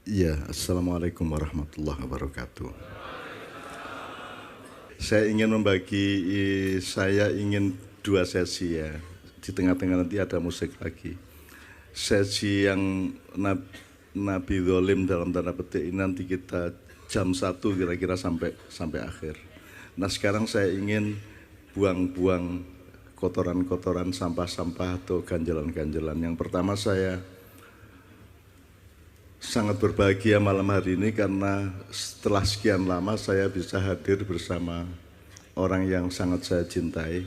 Iya, Assalamualaikum warahmatullahi wabarakatuh. Saya ingin dua sesi ya. Di tengah-tengah nanti ada musik lagi. Sesi yang Nabi Zolim dalam tanda petik ini nanti kita jam 1 kira-kira sampai akhir. Nah sekarang saya ingin buang-buang kotoran-kotoran, sampah-sampah atau ganjalan-ganjalan. Yang pertama saya sangat berbahagia malam hari ini karena setelah sekian lama saya bisa hadir bersama orang yang sangat saya cintai.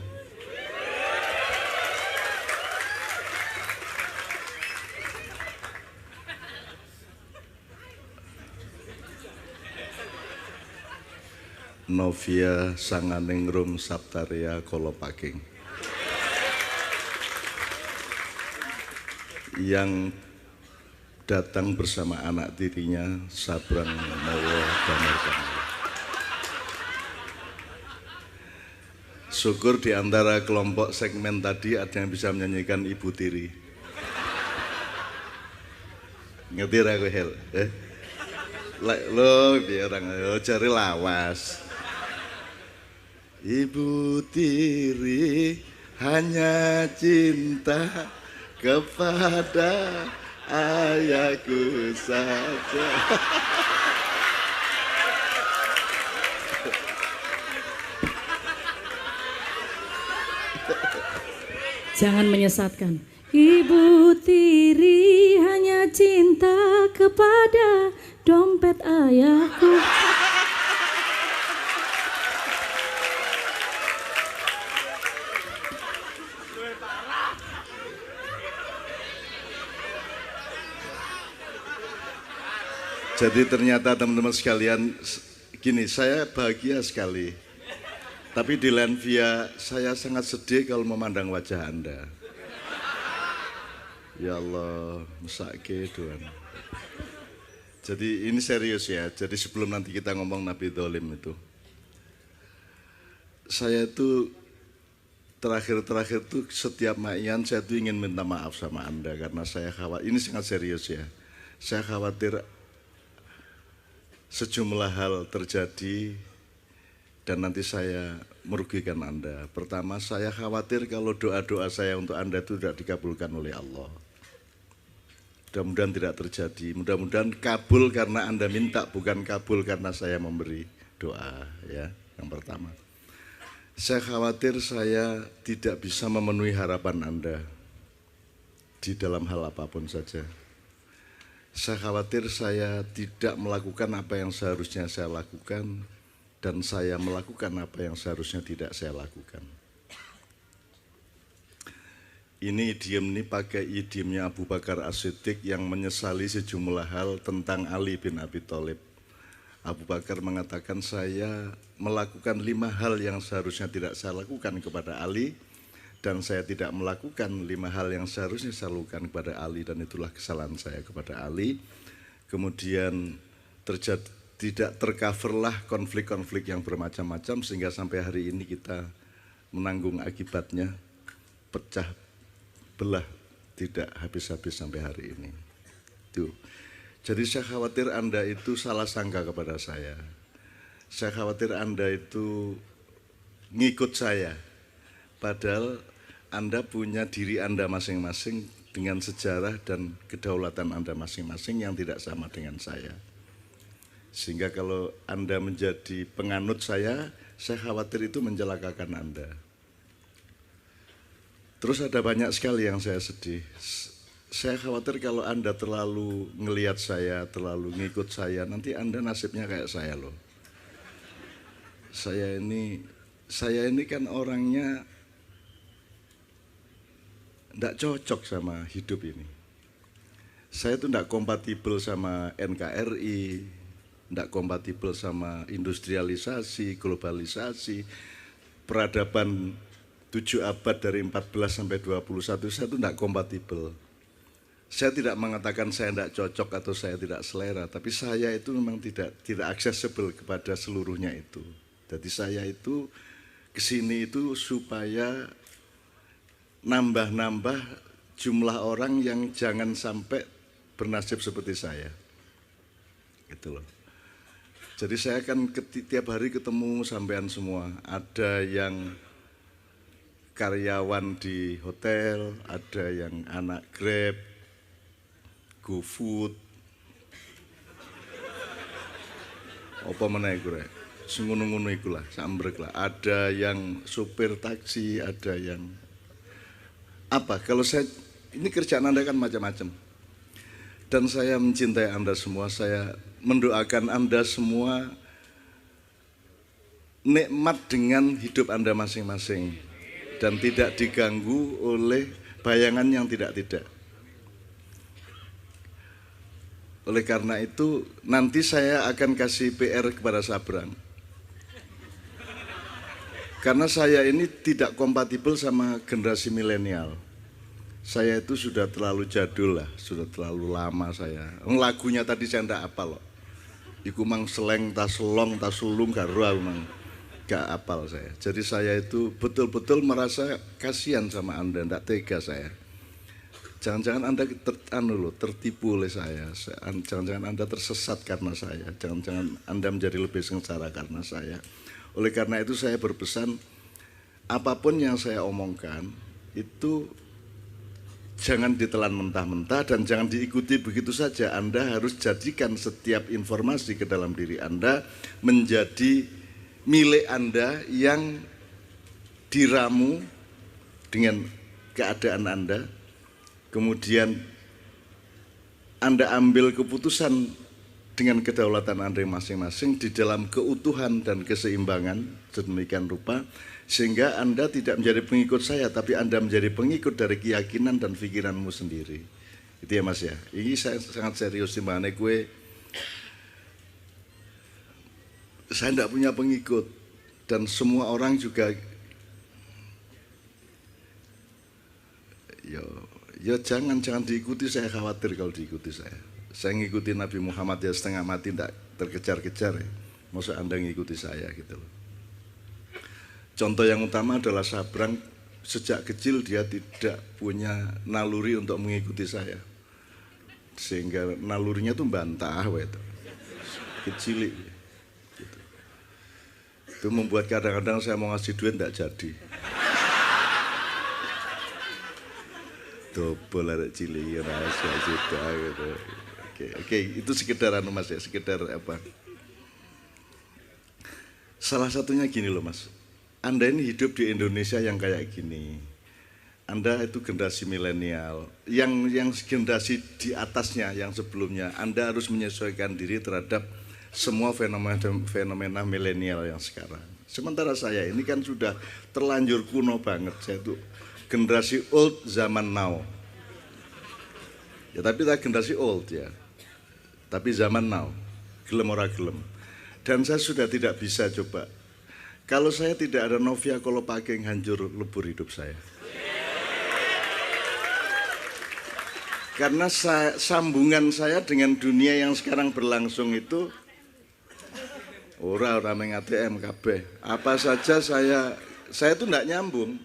Novia Sanganingrum Saptaria Kolopaking, yang datang bersama anak tirinya Sabrang Mowo Damarkan. Syukur di antara kelompok segmen tadi ada yang bisa menyanyikan Ibu Tiri. Ngerti ra kowe Hel? Lo biar orang cari lawas. Ibu Tiri hanya cinta kepada ayahku saja. Jangan menyesatkan. Ibu Tiri hanya cinta kepada dompet ayahku. Jadi ternyata teman-teman sekalian, gini, saya bahagia sekali. Tapi di lain via saya sangat sedih kalau memandang wajah Anda. Ya Allah, mesake Tuhan. Jadi ini serius ya. Jadi sebelum nanti kita ngomong Nabi Zolim itu, saya itu terakhir tuh setiap ma'ian saya tuh ingin minta maaf sama Anda karena saya khawatir, ini sangat serius ya. Saya khawatir sejumlah hal terjadi dan nanti saya merugikan Anda. Pertama, saya khawatir kalau doa-doa saya untuk Anda itu tidak dikabulkan oleh Allah. Mudah-mudahan tidak terjadi. Mudah-mudahan kabul karena Anda minta, bukan kabul karena saya memberi doa. Ya, yang pertama. Saya khawatir saya tidak bisa memenuhi harapan Anda di dalam hal apapun saja. Saya khawatir saya tidak melakukan apa yang seharusnya saya lakukan dan saya melakukan apa yang seharusnya tidak saya lakukan. Ini idiom ini pakai idiomnya Abu Bakar As-Siddiq yang menyesali sejumlah hal tentang Ali bin Abi Thalib. Abu Bakar mengatakan saya melakukan 5 hal yang seharusnya tidak saya lakukan kepada Ali dan saya tidak melakukan 5 hal yang seharusnya saya lakukan kepada Ali dan itulah kesalahan saya kepada Ali. Kemudian tidak tercoverlah konflik-konflik yang bermacam-macam sehingga sampai hari ini kita menanggung akibatnya, pecah belah tidak habis-habis sampai hari ini. Tuh. Jadi saya khawatir Anda itu salah sangka kepada saya. Saya khawatir Anda itu ngikut saya. Padahal Anda punya diri Anda masing-masing dengan sejarah dan kedaulatan Anda masing-masing yang tidak sama dengan saya. Sehingga kalau Anda menjadi penganut saya khawatir itu mencelakakan Anda. Terus ada banyak sekali yang saya sedih. Saya khawatir kalau Anda terlalu ngelihat saya, terlalu ngikut saya, nanti Anda nasibnya kayak saya loh. Saya ini kan orangnya tidak cocok sama hidup ini. Saya itu tidak kompatibel sama NKRI, tidak kompatibel sama industrialisasi, globalisasi, peradaban 7 abad dari 14 sampai 21, saya itu tidak kompatibel. Saya tidak mengatakan saya tidak cocok atau saya tidak selera, tapi saya itu memang tidak accessible kepada seluruhnya itu. Jadi saya itu kesini itu supaya nambah jumlah orang yang jangan sampai bernasib seperti saya. gitu loh. Jadi saya kan tiap hari ketemu sampean semua. Ada yang karyawan di hotel, ada yang anak Grab, GoFood, apa meneh iku rek. Ngono-ngono iku lah, sambrek lah. Ada yang supir taksi, ada yang apa? Kalau saya ini kerjaan Anda kan macam-macam. Dan saya mencintai Anda semua, saya mendoakan Anda semua nikmat dengan hidup Anda masing-masing dan tidak diganggu oleh bayangan yang tidak-tidak. Oleh karena itu nanti saya akan kasih PR kepada Sabrang. Karena saya ini tidak kompatibel sama generasi milenial. Saya itu sudah terlalu jadul lah, sudah terlalu lama saya. Lagunya tadi saya tidak apal loh. Iku mang seleng, tas selong, tas sulung, karo mang gak apal saya. Jadi saya itu betul-betul merasa kasihan sama Anda, tidak tega saya. Jangan-jangan Anda tertipu oleh saya. Jangan-jangan Anda tersesat karena saya. Jangan-jangan Anda menjadi lebih sengsara karena saya. Oleh karena itu saya berpesan, apapun yang saya omongkan itu jangan ditelan mentah-mentah dan jangan diikuti begitu saja. Anda harus jadikan setiap informasi ke dalam diri Anda menjadi milik Anda yang diramu dengan keadaan Anda. Kemudian Anda ambil keputusan dengan kedaulatan Anda masing-masing di dalam keutuhan dan keseimbangan sedemikian rupa sehingga Anda tidak menjadi pengikut saya, tapi Anda menjadi pengikut dari keyakinan dan pikiranmu sendiri. Itu ya Mas ya. Ini saya sangat serius di mana saya tidak punya pengikut dan semua orang juga ya jangan diikuti, saya khawatir kalau diikuti saya. Saya ngikuti Nabi Muhammad ya setengah mati tidak terkejar-kejar ya. Maksud Anda ngikuti saya gitu loh. Contoh yang utama adalah Sabrang, sejak kecil dia tidak punya naluri untuk mengikuti saya. Sehingga nalurinya tuh bantah gitu. Kecil gitu. Itu membuat kadang-kadang saya mau ngasih duit tidak jadi. Dobol ada cilik rahasia sudah gitu. Oke, itu sekedar Mas ya, sekedar apa. Salah satunya gini loh Mas. Anda ini hidup di Indonesia yang kayak gini. Anda itu generasi milenial, yang generasi di atasnya, yang sebelumnya, Anda harus menyesuaikan diri terhadap semua fenomena milenial yang sekarang. Sementara saya ini kan sudah terlanjur kuno banget, saya itu generasi old zaman now. Ya tapi kita generasi old ya, tapi zaman now, gelem ora gelem. Dan saya sudah tidak bisa coba. Kalau saya tidak ada Novia Kolopaking hancur lebur hidup saya. Karena sambungan saya dengan dunia yang sekarang berlangsung itu orang meng ATM kabeh. Apa saja saya tuh enggak nyambung.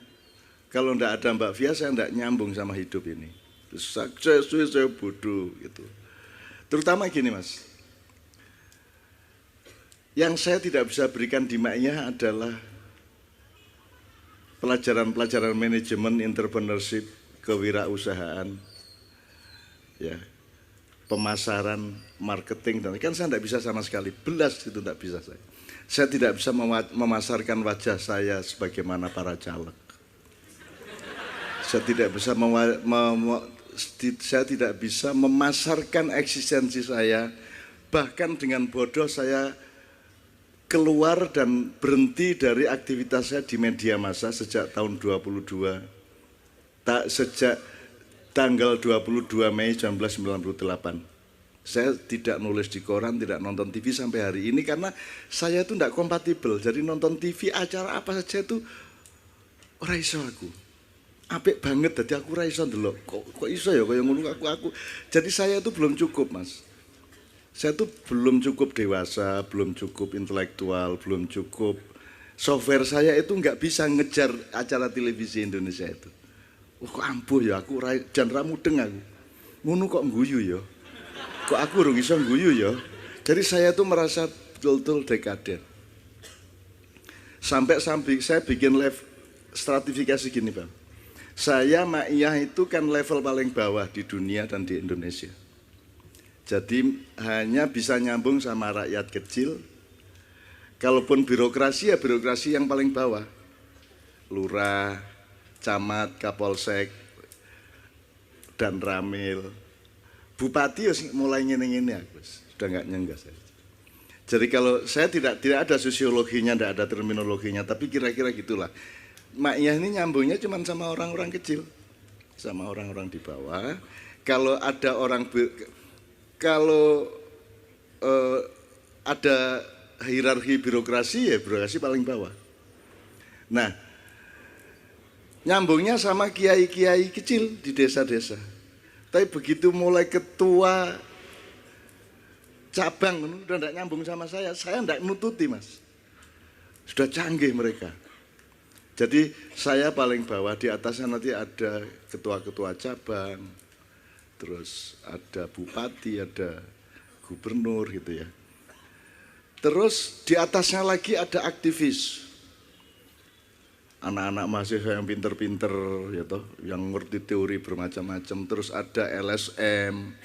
Kalau enggak ada Mbak Via saya enggak nyambung sama hidup ini. Saya bodoh gitu. Terutama gini Mas. Yang saya tidak bisa berikan di Ma'iyah adalah pelajaran-pelajaran manajemen, entrepreneurship, kewirausahaan, ya, pemasaran, marketing, dan kan saya tidak bisa sama sekali, belas itu tidak bisa saya. Saya tidak bisa memasarkan wajah saya sebagaimana para caleg. Saya tidak bisa memasarkan eksistensi saya, bahkan dengan bodoh saya keluar dan berhenti dari aktivitas saya di media massa sejak tahun 22, sejak tanggal 22 Mei 1998. Saya tidak nulis di koran, tidak nonton TV sampai hari ini karena saya itu tidak kompatibel. Jadi nonton TV acara apa saja itu ora iso aku. Apik banget, jadi aku ora iso ndelok. Kok iso ya kaya ngono aku. Jadi saya itu belum cukup, Mas. Saya tuh belum cukup dewasa, belum cukup intelektual, belum cukup. Software saya itu nggak bisa ngejar acara televisi Indonesia itu. Kok ampuh ya, aku jan ra mudeng aku. Ngono kok guyu ya. Kok aku urung iso guyu ya. Jadi saya tuh merasa betul-betul dekaden. Sampai saya bikin level stratifikasi gini Bang. Saya Ma'iyah itu kan level paling bawah di dunia dan di Indonesia. Jadi hanya bisa nyambung sama rakyat kecil. Kalaupun birokrasi ya birokrasi yang paling bawah. Lurah, camat, kapolsek, dan ramil. Bupati mulai ngene-ngene aku. Sudah nggak nyenggak saya. Jadi kalau saya tidak ada sosiologinya, tidak ada terminologinya, tapi kira-kira gitulah. Ma'iyah ini nyambungnya cuma sama orang-orang kecil, sama orang-orang di bawah. Kalau ada ada hierarki birokrasi ya birokrasi paling bawah. Nah, nyambungnya sama kiai-kiai kecil di desa-desa. Tapi begitu mulai ketua cabang udah tidak nyambung sama saya tidak nututi Mas. Sudah canggih mereka. Jadi saya paling bawah, di atasnya nanti ada ketua-ketua cabang, terus ada bupati, ada gubernur gitu ya. Terus di atasnya lagi ada aktivis. Anak-anak mahasiswa yang pinter-pinter ya toh, yang ngerti teori bermacam-macam, terus ada LSM,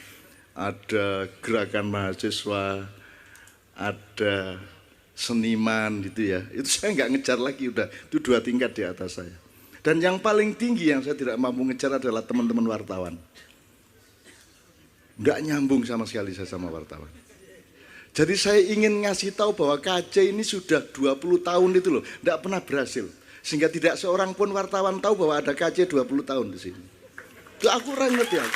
ada gerakan mahasiswa, ada seniman gitu ya. Itu saya nggak ngejar lagi, udah itu 2 tingkat di atas saya. Dan yang paling tinggi yang saya tidak mampu ngejar adalah teman-teman wartawan. Nggak nyambung sama sekali saya sama wartawan. Jadi saya ingin ngasih tahu bahwa KC ini sudah 20 tahun itu loh, nggak pernah berhasil. Sehingga tidak seorang pun wartawan tahu bahwa ada KC 20 tahun di sini. Itu aku ngerti ya.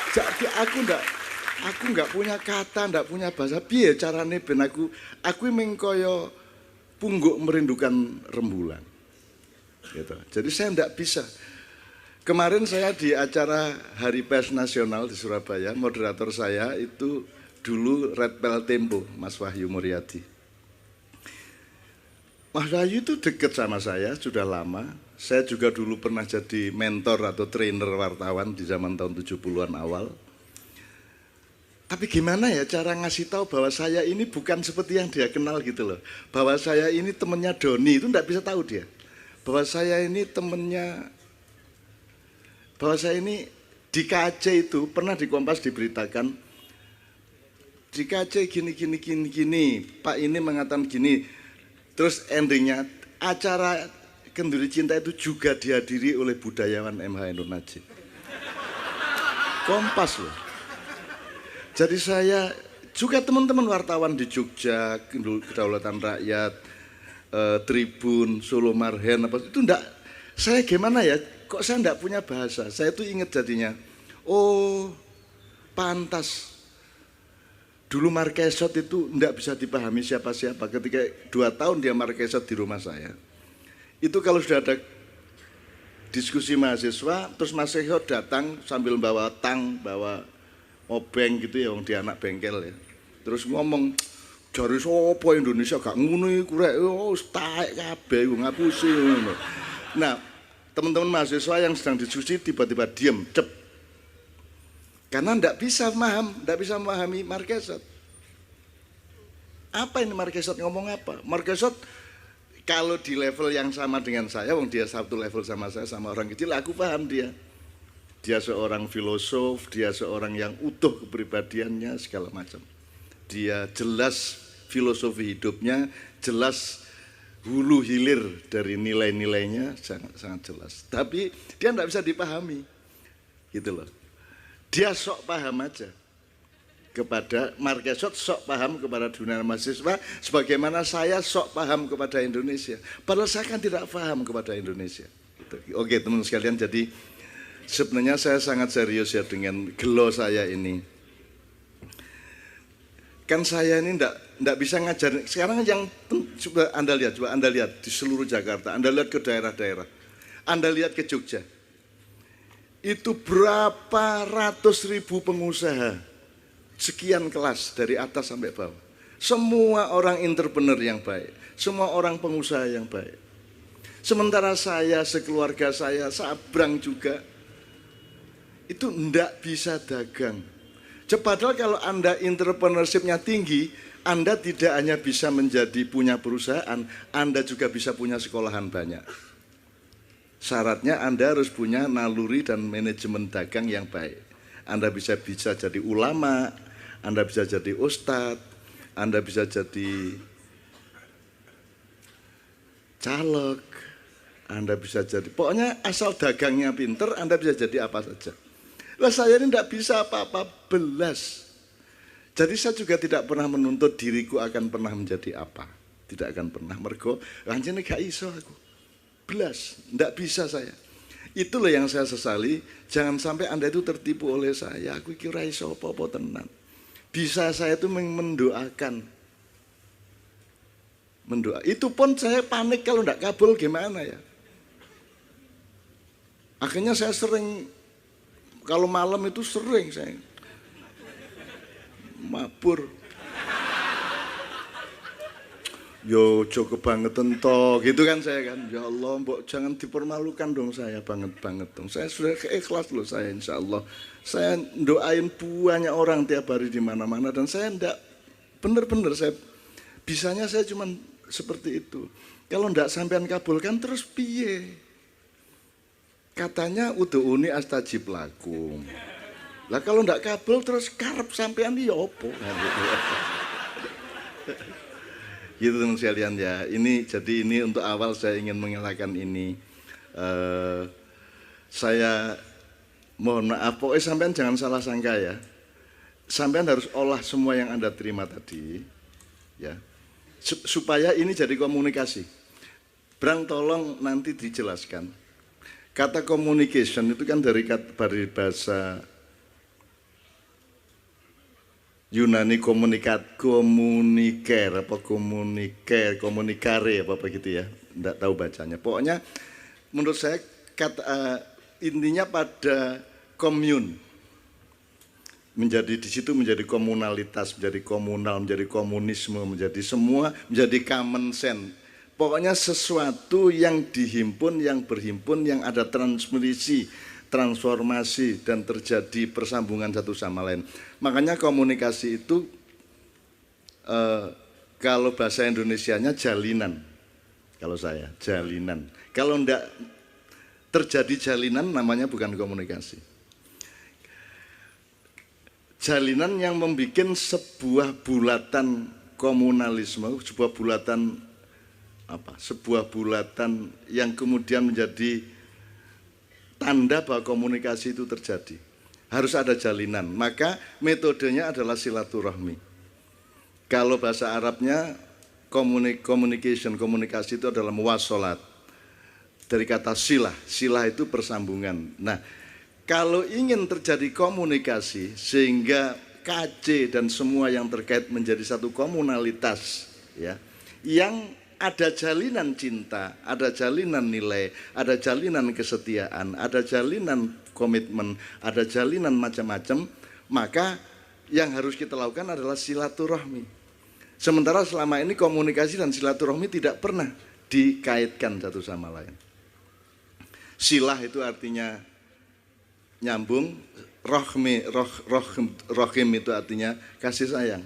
Jadi aku nggak punya kata, nggak punya bahasa. Piye carane ben aku mengkoyo pungguk merindukan rembulan. Gitu. Jadi saya nggak bisa. Kemarin saya di acara Hari Pers Nasional di Surabaya, moderator saya itu dulu Red Pel Tempo, Mas Wahyu Muryadi. Mas Wahyu itu dekat sama saya sudah lama. Saya juga dulu pernah jadi mentor atau trainer wartawan di zaman tahun 70-an awal. Tapi gimana ya cara ngasih tahu bahwa saya ini bukan seperti yang dia kenal gitu loh. Bahwa saya ini temennya Doni, itu enggak bisa tahu dia. Bahwa saya ini temennya, bahwa saya ini di KC itu pernah di Kompas diberitakan, di KC gini, Pak ini mengatakan gini. Terus endingnya acara Kenduri Cinta itu juga dihadiri oleh budayawan MH Nur Najib. Kompas loh. Jadi saya juga teman-teman wartawan di Jogja, Kedaulatan Rakyat, Tribun, Solo Marhen, apa itu enggak. Saya gimana ya? Kok saya enggak punya bahasa? Saya tuh ingat jadinya. Oh, pantas. Dulu Marquesot itu enggak bisa dipahami siapa-siapa. Ketika 2 tahun dia Marquesot di rumah saya. Itu kalau sudah ada diskusi mahasiswa, terus Mas Seho datang sambil bawa tang, bawa obeng gitu ya, dia anak bengkel ya. Terus ngomong, jari sopo Indonesia gak ngono iku rek, taek kabeh ngapusi ngono. Nah, teman-teman mahasiswa yang sedang diskusi tiba-tiba diam, cep. Karena ndak bisa memahami Marquesot. Apa ini Marquesot ngomong apa? Marquesot kalau di level yang sama dengan saya, wong dia satu level sama saya, sama orang kecil, aku paham dia. Dia seorang filosof, dia seorang yang utuh kepribadiannya, segala macam. Dia jelas filosofi hidupnya, jelas hulu hilir dari nilai-nilainya, sangat jelas. Tapi dia tidak bisa dipahami, gitu loh. Dia sok paham aja. Kepada Marquesot sok paham kepada dunia mahasiswa sebagaimana saya sok paham kepada Indonesia. Padahal saya kan tidak paham kepada Indonesia. Oke teman sekalian, jadi sebenarnya saya sangat serius ya dengan gelo saya ini. Kan saya ini enggak bisa ngajar. Sekarang yang coba Anda lihat di seluruh Jakarta, Anda lihat ke daerah-daerah. Anda lihat ke Jogja. Itu berapa ratus ribu pengusaha. Sekian kelas dari atas sampai bawah. Semua orang entrepreneur yang baik, semua orang pengusaha yang baik. Sementara saya, sekeluarga saya, Sabrang juga, itu ndak bisa dagang. Padahal kalau Anda entrepreneurship-nya tinggi, Anda tidak hanya bisa menjadi punya perusahaan, Anda juga bisa punya sekolahan banyak. Syaratnya Anda harus punya naluri dan manajemen dagang yang baik. Anda bisa jadi ulama, Anda bisa jadi ustadz, Anda bisa jadi caleg, Anda bisa jadi, pokoknya asal dagangnya pinter, Anda bisa jadi apa saja. Lah saya ini tidak bisa apa-apa, belas. Jadi saya juga tidak pernah menuntut diriku akan pernah menjadi apa. Tidak akan pernah, mergo lancene gak iso aku. Belas, tidak bisa saya. Itulah yang saya sesali, jangan sampai Anda itu tertipu oleh saya. Aku kira iso apa-apa tenan. Bisa saya itu mendoakan. Itu pun saya panik kalau tidak kabul gimana ya. Akhirnya saya sering, kalau malam itu sering saya mabur. Yo cukup banget toh, gitu kan saya kan. Ya Allah, mbok jangan dipermalukan dong saya banget dong. Saya sudah ikhlas loh saya, insya Allah. Saya doain banyak orang tiap hari di mana-mana dan saya enggak bener-bener saya bisanya saya cuman seperti itu. Kalau enggak sampean kabulkan terus piye? Katanya udhuuni astajib lakum. Lah kalau enggak kabul terus karep sampean ya opo? Gitu teman sekalian ya. Jadi ini untuk awal saya ingin mengenalkan ini. Saya mohon maaf, pokoknya sampean jangan salah sangka ya. Sampean harus olah semua yang Anda terima tadi, ya, supaya ini jadi komunikasi. Brang tolong nanti dijelaskan. Kata communication itu kan dari bahasa Yunani komunikare apa gitu ya, enggak tahu bacanya. Pokoknya menurut saya intinya pada komun, menjadi di situ menjadi komunalitas, menjadi komunal, menjadi komunisme, menjadi semua, menjadi common sense. Pokoknya sesuatu yang dihimpun, yang berhimpun, yang ada transformasi dan terjadi persambungan satu sama lain. Makanya komunikasi itu kalau bahasa Indonesianya jalinan. Kalau saya jalinan. Kalau enggak terjadi jalinan namanya bukan komunikasi. Jalinan yang membuat sebuah bulatan komunalisme, sebuah bulatan yang kemudian menjadi tanda bahwa komunikasi itu terjadi. Harus ada jalinan. Maka metodenya adalah silaturahmi. Kalau bahasa Arabnya komunikasi itu adalah muwasalat. Dari kata silah. Silah itu persambungan. Nah, kalau ingin terjadi komunikasi sehingga KC dan semua yang terkait menjadi satu komunalitas, ya, yang ada jalinan cinta, ada jalinan nilai, ada jalinan kesetiaan, ada jalinan komitmen, ada jalinan macam-macam, maka yang harus kita lakukan adalah silaturahmi. Sementara selama ini komunikasi dan silaturahmi tidak pernah dikaitkan satu sama lain. Silah itu artinya nyambung, rohim itu artinya kasih sayang.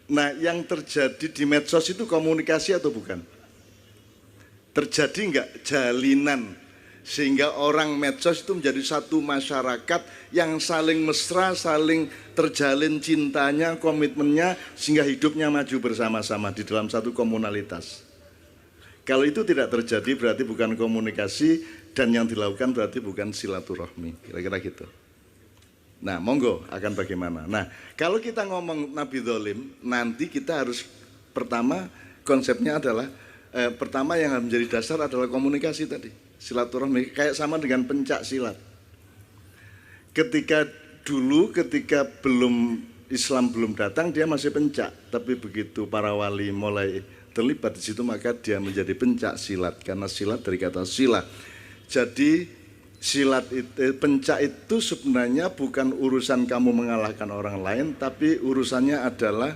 Nah, yang terjadi di medsos itu komunikasi atau bukan? Terjadi enggak jalinan sehingga orang medsos itu menjadi satu masyarakat yang saling mesra, saling terjalin cintanya, komitmennya sehingga hidupnya maju bersama-sama di dalam satu komunalitas. Kalau itu tidak terjadi berarti bukan komunikasi dan yang dilakukan berarti bukan silaturahmi. Kira-kira gitu. Nah, monggo akan bagaimana. Nah, kalau kita ngomong Nabi Dzolim, nanti kita harus pertama konsepnya adalah pertama yang harus menjadi dasar adalah komunikasi tadi, silaturahmi, kayak sama dengan pencak silat. Ketika Islam belum datang dia masih pencak, tapi begitu para wali mulai terlibat di situ maka dia menjadi pencak silat karena silat dari kata sila. Jadi pencak itu sebenarnya bukan urusan kamu mengalahkan orang lain, tapi urusannya adalah